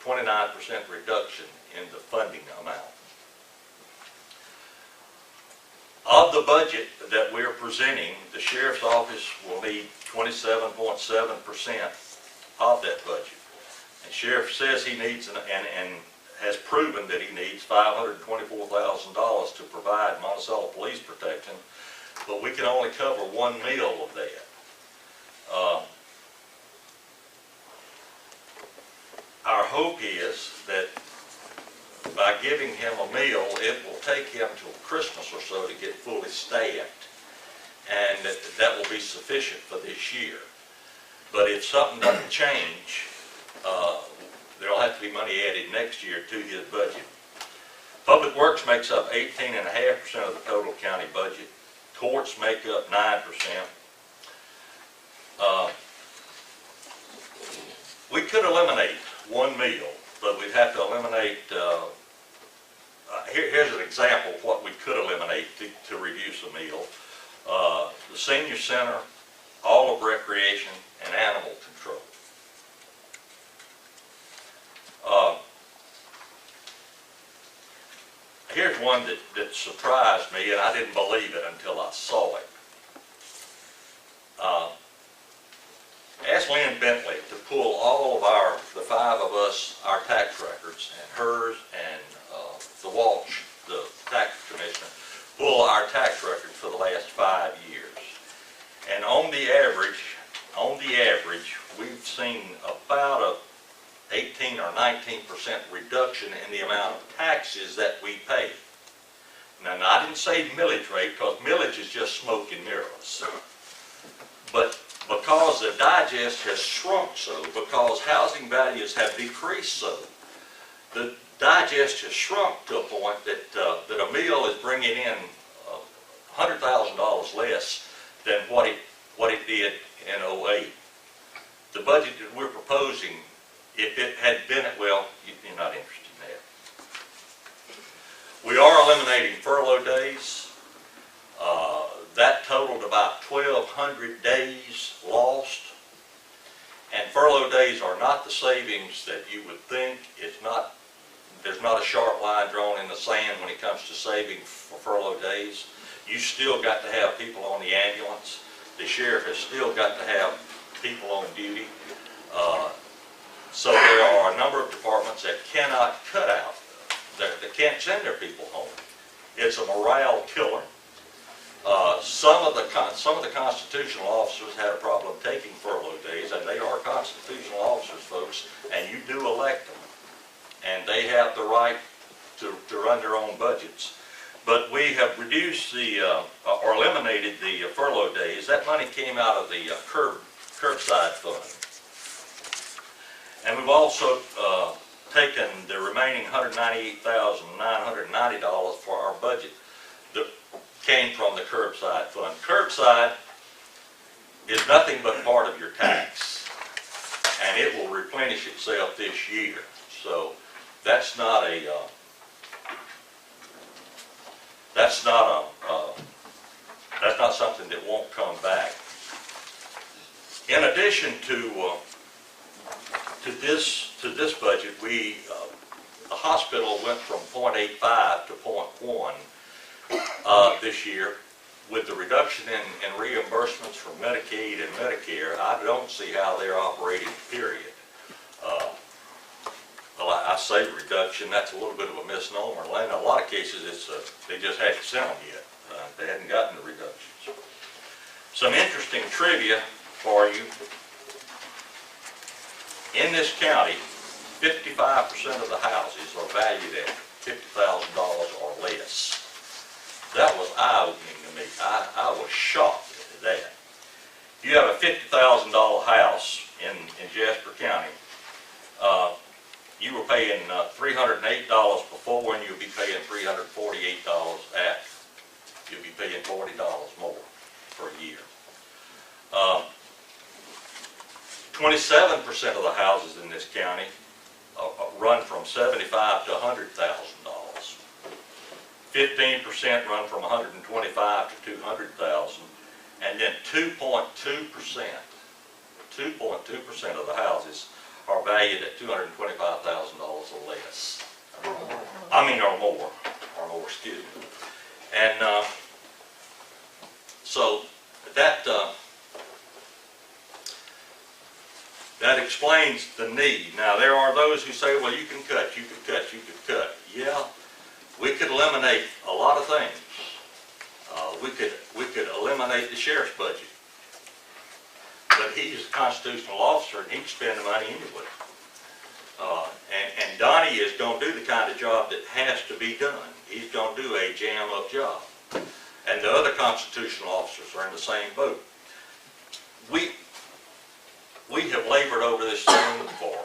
29% reduction in the funding amount. Of the budget that we're presenting, the sheriff's office will need 27.7% of that budget. And sheriff says he needs, and has proven that he needs $524,000 to provide Monticello police protection, but we can only cover 1 meal of that. Our hope is that by giving him a meal, it will take him till Christmas or so to get fully staffed, and that will be sufficient for this year. But if something doesn't change, there'll have to be money added next year to his budget. Public Works makes up 18.5% of the total county budget. Courts make up 9%. We could eliminate 1 meal, but we'd have to eliminate, here's an example of what we could eliminate to reduce a meal. The senior center, all of recreation, and animal control. Here's one that surprised me, and I didn't believe it until I saw it. Asked Lynn Bentley to pull all of the 5 of us, our tax records, and hers, and the Walsh, the tax commissioner, pull our tax records for the last 5 years. And on the average, we've seen about a 18 or 19% reduction in the amount of taxes that we pay. Now I didn't say millage rate, because millage is just smoke and mirrors. But because the digest has shrunk so, because housing values have decreased so, the digest has shrunk to a point that a meal is bringing in $100,000 less than what it did in 2008. The budget that we're proposing, if it had been, well, you're not interested in that. We are eliminating furlough days. That totaled about 1,200 days lost. And furlough days are not the savings that you would think. There's not a sharp line drawn in the sand when it comes to saving for furlough days. You still got to have people on the ambulance. The sheriff has still got to have people on duty. So there are a number of departments that cannot cut out, that can't send their people home. It's a morale killer. Some of the constitutional officers had a problem taking furlough days, and they are constitutional officers, folks, and you do elect them. And they have the right to run their own budgets. But we have reduced or eliminated the furlough days. That money came out of the curbside fund. And we've also taken the remaining $198,990 for our budget that came from the curbside fund. Curbside is nothing but part of your tax, and it will replenish itself this year. So that's not something that won't come back. In addition to this budget, the hospital went from 0.85 to 0.1 this year. With the reduction in reimbursements from Medicaid and Medicare, I don't see how they're operating, period. Well, I say reduction, that's a little bit of a misnomer. In a lot of cases, they just hadn't sent them yet. They hadn't gotten the reductions. Some interesting trivia for you. In this county, 55% of the houses are valued at $50,000 or less. That was eye-opening to me. I was shocked at that. You have a $50,000 house in Jasper County. You were paying $308 before, and you'll be paying $348 after. You'll be paying $40 more per year. 27% of the houses in this county run from $75,000 to $100,000. 15% run from $125,000 to $200,000, and then 2.2% of the houses are valued at $225,000 or less. I mean, or more, excuse me. And so that that explains the need. Now, there are those who say, well, you can cut, you could cut, you could cut. Yeah, we could eliminate a lot of things. We could eliminate the sheriff's budget. But he's a constitutional officer and he can spend the money anyway. And Donnie is going to do the kind of job that has to be done. He's going to do a jam-up job. And the other constitutional officers are in the same boat. We have labored over this thing for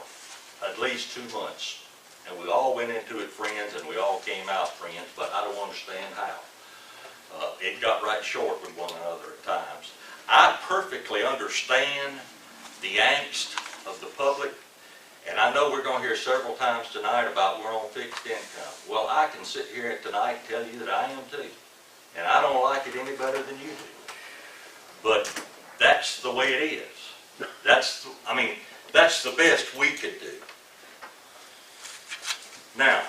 at least 2 months. And we all went into it friends and we all came out friends, but I don't understand how. It got right short with one another at times. I perfectly understand the angst of the public, and I know we're going to hear several times tonight about we're on fixed income. Well, I can sit here tonight and tell you that I am too, and I don't like it any better than you do. But that's the way it is. That's the best we could do. Now,